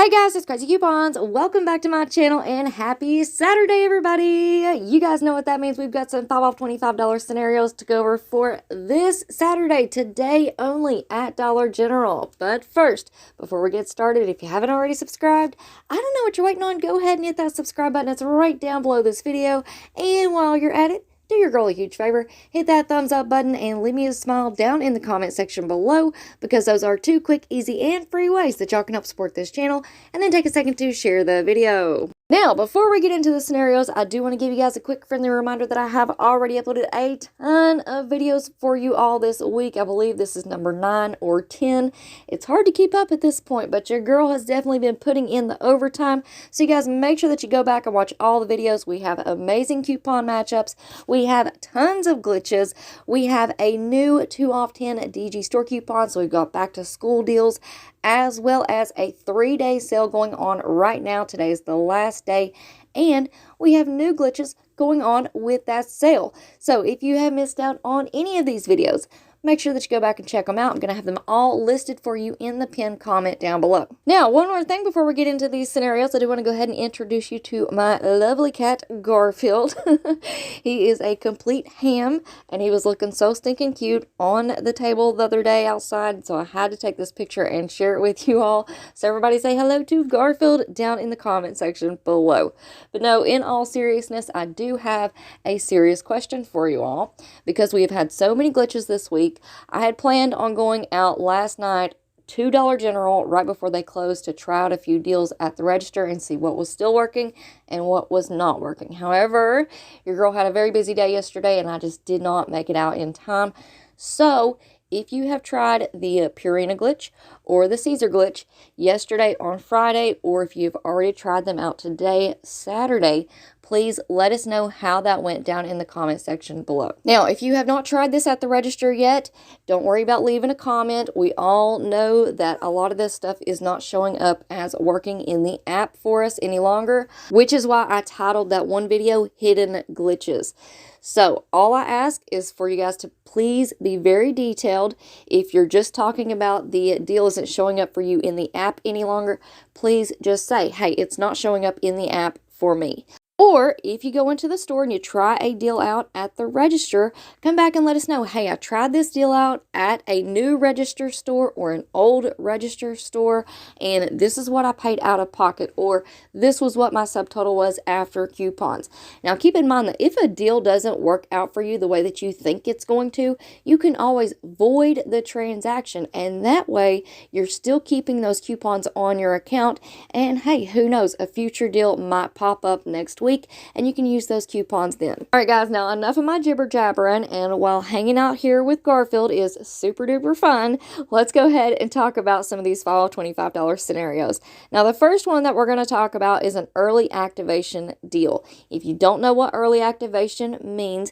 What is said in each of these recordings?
Hey guys, it's Craz-E Coupons. Welcome back to my channel and happy Saturday, everybody. You guys know what that means. We've got some 5 off $25 scenarios to go over for this Saturday, today only at Dollar General. But first, before we get started, if you haven't already subscribed, I don't know what you're waiting on. Go ahead and hit that subscribe button. It's right down below this video. And while you're at it, do your girl a huge favor, hit that thumbs up button and leave me a smile down in the comment section below, because those are 2 quick, easy, and free ways that y'all can help support this channel. And then take a second to share the video. Now, before we get into the scenarios, I do want to give you guys a quick friendly reminder that I have already uploaded a ton of videos for you all this week. I believe this is number 9 or 10. It's hard to keep up at this point, but your girl has definitely been putting in the overtime. So you guys make sure that you go back and watch all the videos. We have amazing coupon matchups. We have tons of glitches. We have a new 2 off 10 DG store coupon. So we've got back to school deals, as well as a 3-day sale going on right now. Today is the last day, and we have new glitches going on with that sale. So if you have missed out on any of these videos, make sure that you go back and check them out. I'm going to have them all listed for you in the pinned comment down below. Now, one more thing before we get into these scenarios, I do want to go ahead and introduce you to my lovely cat, Garfield. He is a complete ham, and he was looking so stinking cute on the table the other day outside, so I had to take this picture and share it with you all. So everybody say hello to Garfield down in the comment section below. But no, in all seriousness, I do have a serious question for you all, because we have had so many glitches this week. I had planned on going out last night to Dollar General right before they closed to try out a few deals at the register and see what was still working and what was not working. However, your girl had a very busy day yesterday and I just did not make it out in time. So if you have tried the Purina glitch or the Caesar glitch yesterday on Friday, or if you've already tried them out today, Saturday, please let us know how that went down in the comment section below. Now, if you have not tried this at the register yet, don't worry about leaving a comment. We all know that a lot of this stuff is not showing up as working in the app for us any longer, which is why I titled that one video Hidden Glitches. So all I ask is for you guys to please be very detailed. If you're just talking about the deal isn't showing up for you in the app any longer, please just say, hey, it's not showing up in the app for me. Or if you go into the store and you try a deal out at the register, come back and let us know, hey, I tried this deal out at a new register store or an old register store, and this is what I paid out of pocket, or this was what my subtotal was after coupons. Now, keep in mind that if a deal doesn't work out for you the way that you think it's going to, you can always void the transaction, and that way you're still keeping those coupons on your account, and hey, who knows, a future deal might pop up next week, and you can use those coupons then. Alright guys, now enough of my jibber jabbering, and while hanging out here with Garfield is super duper fun, let's go ahead and talk about some of these fall $25 scenarios. Now the first one that we're going to talk about is an early activation deal. If you don't know what early activation means,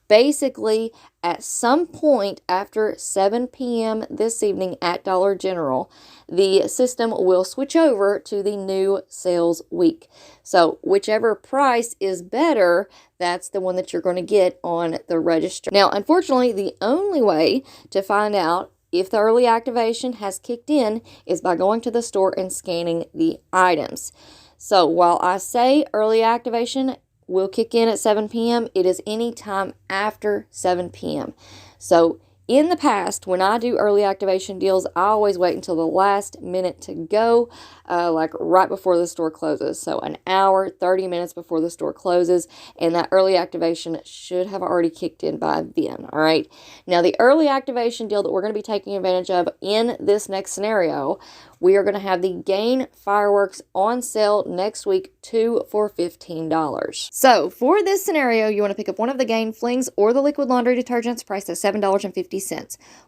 basically, at some point after 7 p.m. this evening at Dollar General, the system will switch over to the new sales week. So whichever price is better, that's the one that you're going to get on the register. Now, unfortunately, the only way to find out if the early activation has kicked in is by going to the store and scanning the items. So while I say early activation will kick in at 7 p.m., it is any time after 7 p.m. So in the past, when I do early activation deals, I always wait until the last minute to go, like right before the store closes. So an hour, 30 minutes before the store closes, and that early activation should have already kicked in by then, all right? Now, the early activation deal that we're going to be taking advantage of in this next scenario, we are going to have the Gain fireworks on sale next week, 2 for $15. So for this scenario, you want to pick up one of the Gain flings or the liquid laundry detergents priced at $7.50.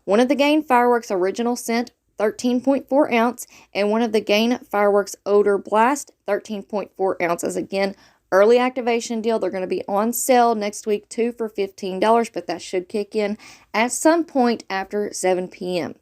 One of the Gain fireworks original scent, 13.4 ounce, and one of the Gain fireworks odor blast, 13.4 ounces. Again, early activation deal. They're going to be on sale next week, 2 for $15, but that should kick in at some point after 7 p.m.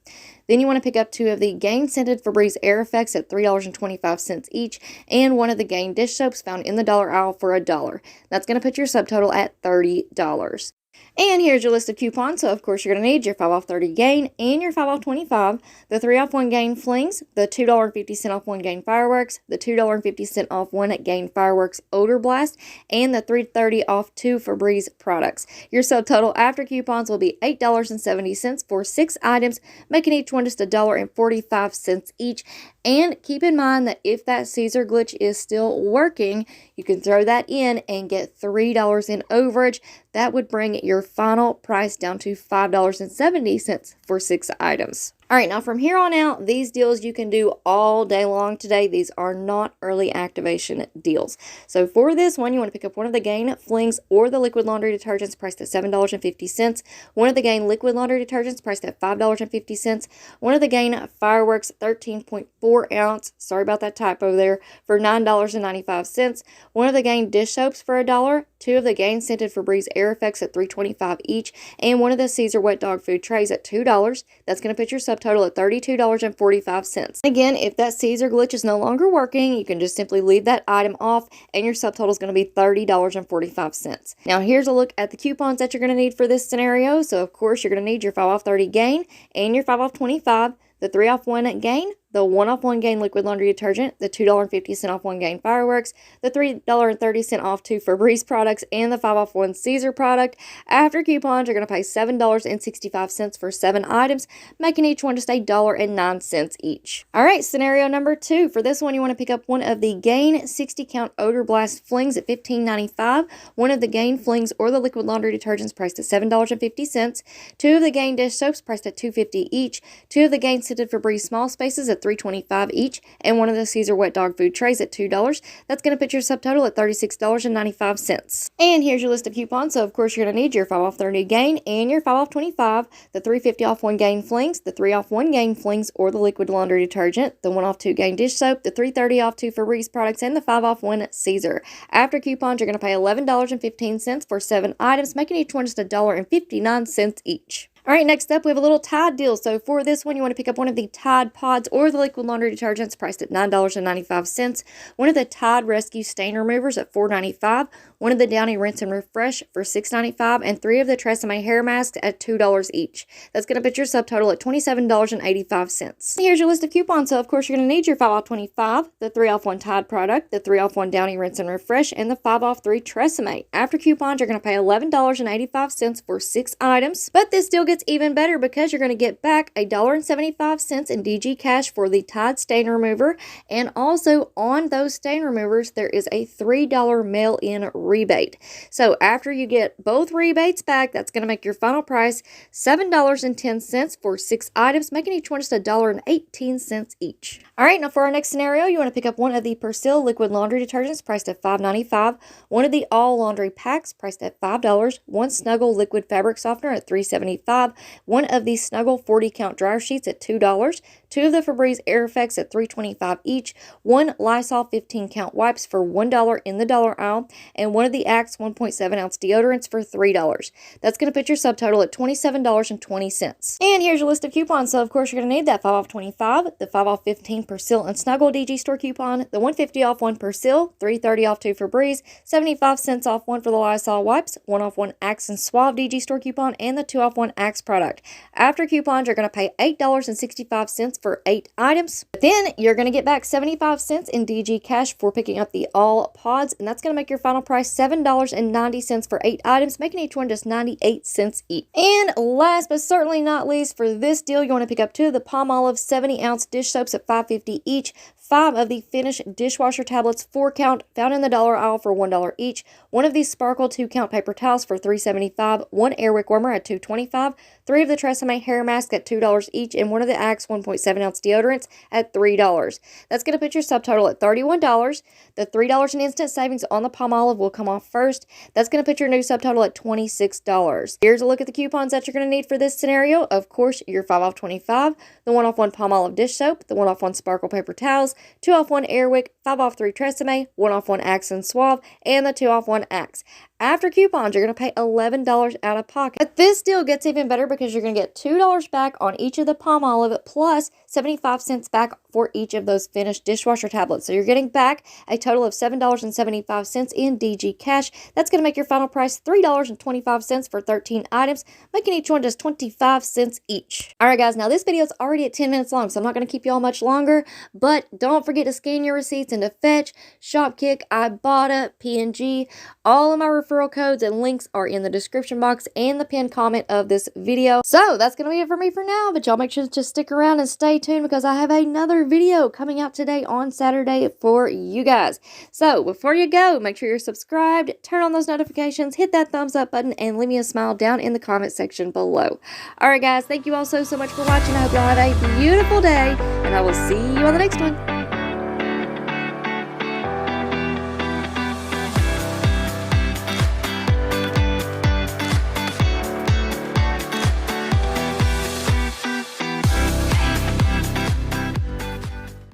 Then you want to pick up 2 of the Gain Scented Febreze Air Effects at $3.25 each, and one of the Gain dish soaps found in the dollar aisle for $1. That's going to put your subtotal at $30. And here's your list of coupons. So, of course, you're going to need your 5 off 30 gain and your 5 off 25, the 3 off 1 gain flings, the $2.50 off 1 gain fireworks, the $2.50 off 1 gain fireworks odor blast, and the $3.30 off 2 Febreze products. Your subtotal after coupons will be $8.70 for 6 items, making each one just $1.45 each. And keep in mind that if that Caesar glitch is still working, you can throw that in and get $3 in overage. That would bring your final price down to $5.70 for 6 items. All right, now from here on out, these deals you can do all day long today. These are not early activation deals. So for this one, you want to pick up one of the Gain Flings or the liquid laundry detergents priced at $7.50, one of the Gain liquid laundry detergents priced at $5.50, one of the Gain Fireworks 13.4 ounce, sorry about that typo there, for $9.95, one of the Gain dish soaps for $1, 2 of the Gain scented Febreze Air Effects at $3.25 each, and one of the Caesar wet dog food trays at $2. That's going to put your subtotal at $32.45. Again, if that Caesar glitch is no longer working, you can just simply leave that item off and your subtotal is going to be $30.45. Now here's a look at the coupons that you're going to need for this scenario. So of course you're going to need your 5 off 30 gain and your 5 off 25, the 3 off 1 gain, the 1 off 1 gain liquid laundry detergent, the $2.50 off 1 gain fireworks, the $3.30 off 2 Febreze products, and the 5 off 1 Caesar product. After coupons, you're going to pay $7.65 for 7 items, making each one just $1.09 each. All right, scenario number 2. For this one, you want to pick up one of the Gain 60 count odor blast flings at $15.95, one of the Gain flings or the liquid laundry detergents priced at $7.50, 2 of the Gain dish soaps priced at $2.50 each, 2 of the Gain scented Febreze small spaces at $3.25 each, and one of the Caesar wet dog food trays at $2. That's going to put your subtotal at $36.95. And here's your list of coupons. So of course you're going to need your 5 off 30 gain and your 5 off 25, the $3.50 off 1 gain flings, the 3 off 1 gain flings or the liquid laundry detergent, the 1 off 2 gain dish soap, the $3.30 off 2 Febreze products, and the 5 off 1 Caesar. After coupons, you're going to pay $11.15 for 7 items, making each one just $1.59 each. All right, next up, we have a little Tide deal. So for this one, you want to pick up one of the Tide Pods or the liquid laundry detergents priced at $9.95, one of the Tide Rescue Stain Removers at $4.95, one of the Downy Rinse and Refresh for $6.95, and 3 of the Tresemme hair masks at $2 each. That's going to put your subtotal at $27.85. Here's your list of coupons. So of course, you're going to need your 5 off 25, the 3 off 1 Tide product, the 3 off 1 Downy Rinse and Refresh, and the 5 off 3 Tresemme. After coupons, you're going to pay $11.85 for 6 items, but this deal gets even better because you're going to get back $1.75 in DG cash for the Tide stain remover, and also on those stain removers there is a $3 mail-in rebate. So after you get both rebates back, that's going to make your final price $7.10 for 6 items, making each one just $1.18 each. All right, now for our next scenario, you want to pick up one of the Persil liquid laundry detergents priced at $5.95, one of the all laundry packs priced at $5, one Snuggle liquid fabric softener at $3.75, one of the Snuggle 40 count dryer sheets at $2, 2 of the Febreze Air Effects at $3.25 each, 1 Lysol 15 count wipes for $1 in the dollar aisle, and one of the Axe 1.7 ounce deodorants for $3. That's going to put your subtotal at $27.20. And here's your list of coupons. So of course you're going to need that 5 off 25, the 5 off 15 Persil and Snuggle DG store coupon, the $1.50 off 1 Persil, $3.30 off 2 Febreze, 75 cents off 1 for the Lysol wipes, 1 off 1 Axe and Suave DG store coupon, and the 2 off 1 Axe product. After coupons, you're going to pay $8.65 for 8 items. But then you're going to get back 75 cents in DG cash for picking up the all pods, and that's going to make your final price $7.90 for 8 items, making each one just 98 cents each. And last but certainly not least, for this deal, you want to pick up 2 of the Palmolive 70 ounce dish soaps at $5.50 each, 5 of the Finish dishwasher tablets 4 count found in the dollar aisle for $1 each, 1 of these Sparkle 2 count paper towels for $3.75, 1 Airwick warmer at $2.25, 3 of the Tresemme hair masks at $2 each, and 1 of the Axe 1.7 ounce deodorants at $3. That's going to put your subtotal at $31. The $3 in instant savings on the Palmolive will come off first. That's going to put your new subtotal at $26. Here's a look at the coupons that you're going to need for this scenario. Of course, your 5 off 25, the 1 off 1 Palmolive dish soap, the 1 off 1 Sparkle paper towels, 2 off 1 Airwick, 5 off 3 Tresemme, 1 off 1 Axe and Suave, and the 2 off 1 Axe. After coupons, you're going to pay $11 out of pocket. But this deal gets even better because you're going to get $2 back on each of the Palmolive plus 75 cents back for each of those finished dishwasher tablets. So you're getting back a total of $7.75 in DG cash. That's going to make your final price $3.25 for 13 items, making each one just 25 cents each. All right, guys, now this video is already at 10 minutes long, so I'm not going to keep you all much longer, but don't forget to scan your receipts into Fetch, Shopkick, Ibotta, P&G. All of my referral codes and links are in the description box and the pinned comment of this video. So that's going to be it for me for now, but y'all make sure to stick around and stay tuned because I have another video coming out today on Saturday for you guys. So before you go, make sure you're subscribed, turn on those notifications, hit that thumbs up button, and leave me a smile down in the comment section below. All right, guys, thank you all so much for watching. I hope y'all have a beautiful day, and I will see you on the next one.